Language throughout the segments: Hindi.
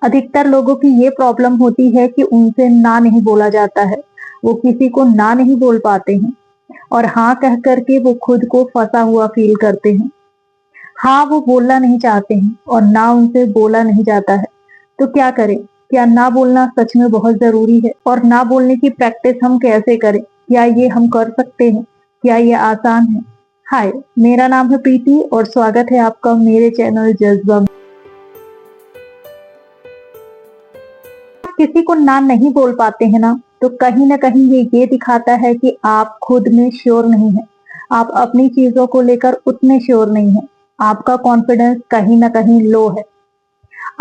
अधिकतर लोगों की ये प्रॉब्लम होती है कि उनसे ना नहीं बोला जाता है। वो किसी को ना नहीं बोल पाते हैं और हाँ कह करके वो खुद को फंसा हुआ फील करते हैं। हाँ, वो बोलना नहीं चाहते हैं और ना उनसे बोला नहीं जाता है। तो क्या करें? क्या ना बोलना सच में बहुत ज़रूरी है? और ना बोलने की प्रैक्टिस हम कैसे करें? क्या ये हम कर सकते हैं? क्या ये आसान है? हाय, मेरा नाम है प्रीति और स्वागत है आपका मेरे चैनल जज़्बा में। आप किसी को ना नहीं बोल पाते हैं ना, तो कहीं न कहीं ये दिखाता है कि आप खुद में श्योर नहीं हैं। आप अपनी चीज़ों को लेकर उतने श्योर नहीं हैं। आपका कॉन्फिडेंस कहीं न कहीं लो है।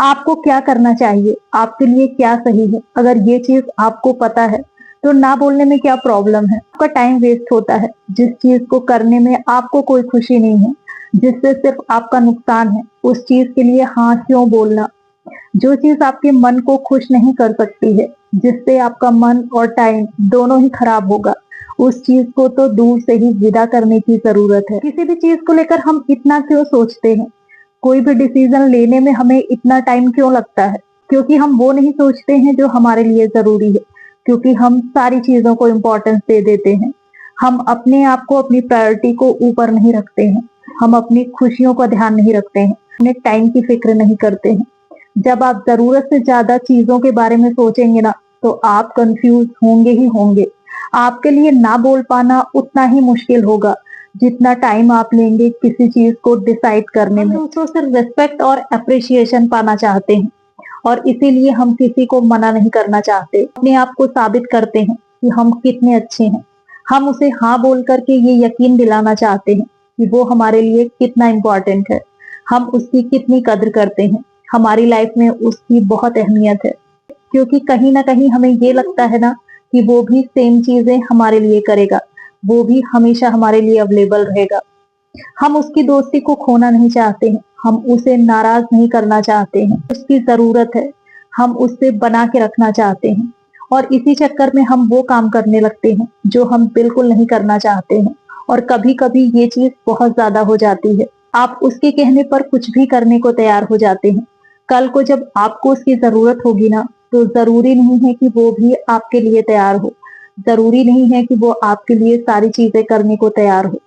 आपको क्या करना चाहिए? आपके लिए क्या सही है? अगर ये चीज़ आपको पता है, तो ना बोलने में क्या प्रॉब्लम है? आपका टाइम वेस्ट होता है, जिस चीज़ को करने में आपको कोई खुशी नहीं है, जिससे सिर्फ आपका नुकसान है, उस चीज़ के लिए हाँ क्यों बोलना? जो चीज़ आपके मन को खुश नहीं कर सकती है, जिससे आपका मन और टाइम दोनों ही खराब होगा, उस चीज़ को तो दूर से ही विदा करने की ज़रूरत है। किसी भी चीज़ को लेकर हम इतना क्यों सोचते हैं? कोई भी डिसीजन लेने में हमें इतना टाइम क्यों लगता है? क्योंकि हम वो नहीं सोचते हैं जो हमारे लिए जरूरी है, क्योंकि हम सारी चीजों को इम्पोर्टेंस दे देते हैं। हम अपने आप को, अपनी प्रायोरिटी को ऊपर नहीं रखते हैं। हम अपनी खुशियों का ध्यान नहीं रखते हैं, अपने टाइम की फिक्र नहीं करते हैं। जब आप जरूरत से ज्यादा चीजों के बारे में सोचेंगे ना, तो आप कंफ्यूज होंगे ही होंगे। आपके लिए ना बोल पाना उतना ही मुश्किल होगा जितना टाइम आप लेंगे किसी चीज को डिसाइड करने में। दूसरों से रिस्पेक्ट और अप्रिशिएशन पाना चाहते हैं और इसीलिए हम किसी को मना नहीं करना चाहते। अपने आप को साबित करते हैं कि हम कितने अच्छे हैं। हम उसे हाँ बोल करके ये यकीन दिलाना चाहते हैं कि वो हमारे लिए कितना इम्पोर्टेंट है, हम उसकी कितनी कद्र करते हैं, हमारी लाइफ में उसकी बहुत अहमियत है। क्योंकि कहीं ना कहीं हमें ये लगता है ना कि वो भी सेम चीजें हमारे लिए करेगा, वो भी हमेशा हमारे लिए अवेलेबल रहेगा। हम उसकी दोस्ती को खोना नहीं चाहते हैं, हम उसे नाराज नहीं करना चाहते हैं। उसकी जरूरत है, हम उससे बना के रखना चाहते हैं और इसी चक्कर में हम वो काम करने लगते हैं जो हम बिल्कुल नहीं करना चाहते हैं। और कभी कभी ये चीज बहुत ज्यादा हो जाती है। आप उसके कहने पर कुछ भी करने को तैयार हो जाते हैं। कल को जब आपको उसकी जरूरत होगी ना, तो जरूरी नहीं है कि वो भी आपके लिए तैयार हो। जरूरी नहीं है कि वो आपके लिए सारी चीजें करने को तैयार हो।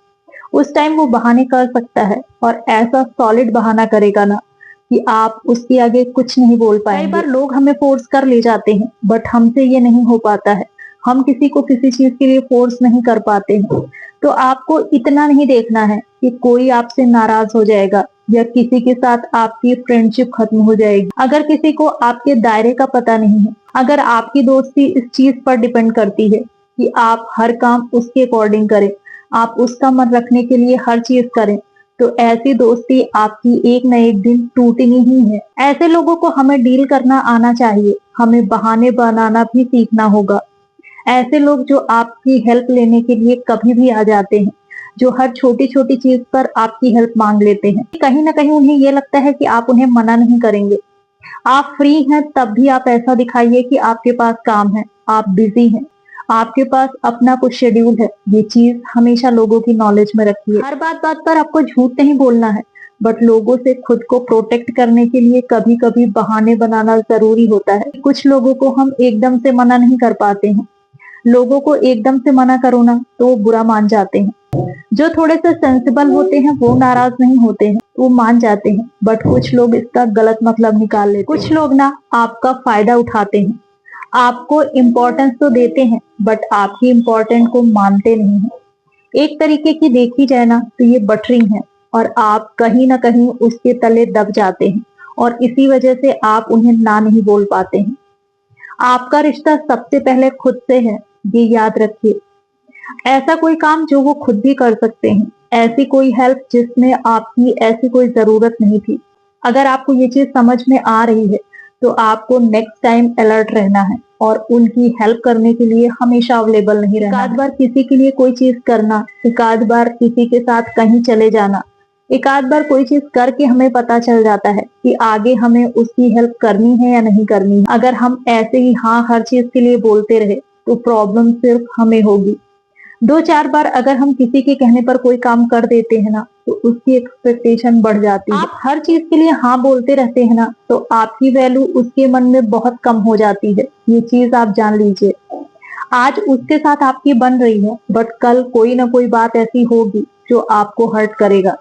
उस टाइम वो बहाने कर सकता है और ऐसा सॉलिड बहाना करेगा ना कि आप उसके आगे कुछ नहीं बोल पाएंगे। कई बार लोग हमें फोर्स कर ले जाते हैं, बट हमसे ये नहीं हो पाता है। हम किसी को किसी चीज के लिए फोर्स नहीं कर पाते हैं। तो आपको इतना नहीं देखना है कि कोई आपसे नाराज हो जाएगा या किसी के साथ आपकी फ्रेंडशिप खत्म हो जाएगी। अगर किसी को आपके दायरे का पता नहीं है, अगर आपकी दोस्ती इस चीज पर डिपेंड करती है कि आप हर काम उसके अकॉर्डिंग करें, आप उसका मन रखने के लिए हर चीज करें, तो ऐसी दोस्ती आपकी एक न एक दिन टूटनी ही है। ऐसे लोगों को हमें डील करना आना चाहिए। हमें बहाने बनाना भी सीखना होगा। ऐसे लोग जो आपकी हेल्प लेने के लिए कभी भी आ जाते हैं, जो हर छोटी छोटी चीज पर आपकी हेल्प मांग लेते हैं, कहीं ना कहीं उन्हें ये लगता है कि आप उन्हें मना नहीं करेंगे। आप फ्री हैं तब भी आप ऐसा दिखाइए कि आपके पास काम है, आप बिजी हैं, आपके पास अपना कुछ शेड्यूल है। ये चीज हमेशा लोगों की नॉलेज में रखिए। हर बात बात पर आपको झूठ नहीं बोलना है, बट लोगों से खुद को प्रोटेक्ट करने के लिए कभी कभी बहाने बनाना जरूरी होता है। कुछ लोगों को हम एकदम से मना नहीं कर पाते हैं। लोगों को एकदम से मना करो ना तो वो बुरा मान जाते हैं। जो थोड़े से सेंसिबल होते हैं वो नाराज नहीं होते हैं, वो मान जाते हैं। बट कुछ लोग इसका गलत मतलब निकाल लेते हैं। कुछ लोग ना आपका फायदा उठाते हैं, आपको इम्पोर्टेंस तो देते हैं बट आपकी इम्पोर्टेंट को मानते नहीं हैं। एक तरीके की देखी जाए ना तो ये बटरिंग है और आप कहीं ना कहीं उसके तले दब जाते हैं और इसी वजह से आप उन्हें ना नहीं बोल पाते हैं। आपका रिश्ता सबसे पहले खुद से है, ये याद रखिए। ऐसा कोई काम जो वो खुद भी कर सकते हैं, ऐसी कोई हेल्प जिसमें आपकी ऐसी कोई जरूरत नहीं थी। अगर आपको ये चीज समझ में आ रही है तो आपको नेक्स्ट टाइम अलर्ट रहना है और उनकी हेल्प करने के लिए हमेशा अवेलेबल नहीं रहना। एक आध बार किसी के लिए कोई चीज करना, एक आध बार किसी के साथ कहीं चले जाना, एक आध बार कोई चीज करके हमें पता चल जाता है कि आगे हमें उसकी हेल्प करनी है या नहीं करनी है। अगर हम ऐसे ही हाँ हर चीज के लिए बोलते रहे तो प्रॉब्लम सिर्फ हमें होगी। दो चार बार अगर हम किसी के कहने पर कोई काम कर देते हैं ना, तो उसकी एक्सपेक्टेशन बढ़ जाती है। आप हर चीज के लिए हाँ बोलते रहते हैं ना, तो आपकी वैल्यू उसके मन में बहुत कम हो जाती है। ये चीज आप जान लीजिए। आज उसके साथ आपकी बन रही है, बट कल कोई ना कोई बात ऐसी होगी जो आपको हर्ट करेगा।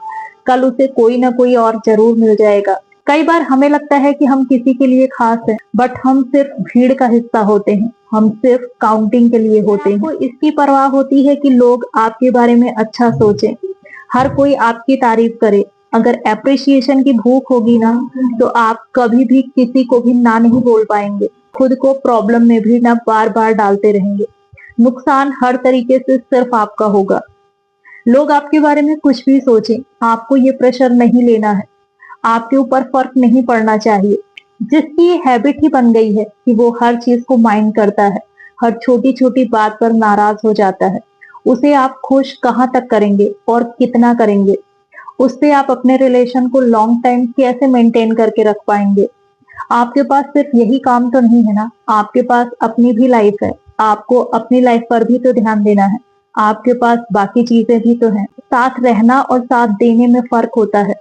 कल उसे कोई ना कोई और जरूर मिल जाएगा। कई बार हमें लगता है कि हम किसी के लिए खास हैं, बट हम सिर्फ भीड़ का हिस्सा होते हैं। हम सिर्फ काउंटिंग के लिए होते हैं। आपको इसकी परवाह होती है कि लोग आपके बारे में अच्छा सोचें, हर कोई आपकी तारीफ करे। अगर एप्रिसिएशन की भूख होगी ना, तो आप कभी भी किसी को भी ना नहीं बोल पाएंगे। खुद को प्रॉब्लम में भी ना बार बार डालते रहेंगे। नुकसान हर तरीके से सिर्फ आपका होगा। लोग आपके बारे में कुछ भी सोचें, आपको ये प्रेशर नहीं लेना है। आपके ऊपर फर्क नहीं पड़ना चाहिए। जिसकी ये हैबिट ही बन गई है कि वो हर चीज को माइंड करता है, हर छोटी छोटी बात पर नाराज हो जाता है, उसे आप खुश कहाँ तक करेंगे और कितना करेंगे? उससे आप अपने रिलेशन को लॉन्ग टाइम कैसे मेंटेन करके रख पाएंगे? आपके पास सिर्फ यही काम तो नहीं है ना, आपके पास अपनी भी लाइफ है। आपको अपनी लाइफ पर भी तो ध्यान देना है। आपके पास बाकी चीजें भी तो हैं। साथ रहना और साथ देने में फर्क होता है।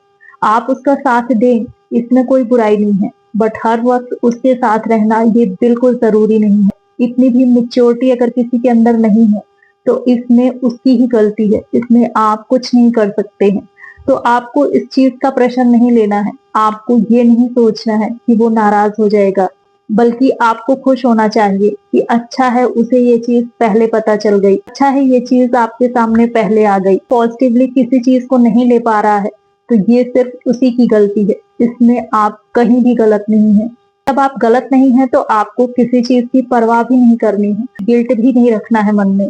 आप उसका साथ दें, इसमें कोई बुराई नहीं है, बट हर वक्त उसके साथ रहना ये बिल्कुल जरूरी नहीं है। इतनी भी मेच्योरिटी अगर किसी के अंदर नहीं है, तो इसमें उसकी ही गलती है। इसमें आप कुछ नहीं कर सकते हैं। तो आपको इस चीज का प्रेशर नहीं लेना है। आपको ये नहीं सोचना है कि वो नाराज हो जाएगा, बल्कि आपको खुश होना चाहिए कि अच्छा है उसे ये चीज पहले पता चल गई, अच्छा है ये चीज आपके सामने पहले आ गई। पॉजिटिवली किसी चीज को नहीं ले पा रहा है, तो ये सिर्फ उसी की गलती है। इसमें आप कहीं भी गलत नहीं है। जब आप गलत नहीं है, तो आपको किसी चीज की परवाह भी नहीं करनी है, गिल्ट भी नहीं रखना है मन में।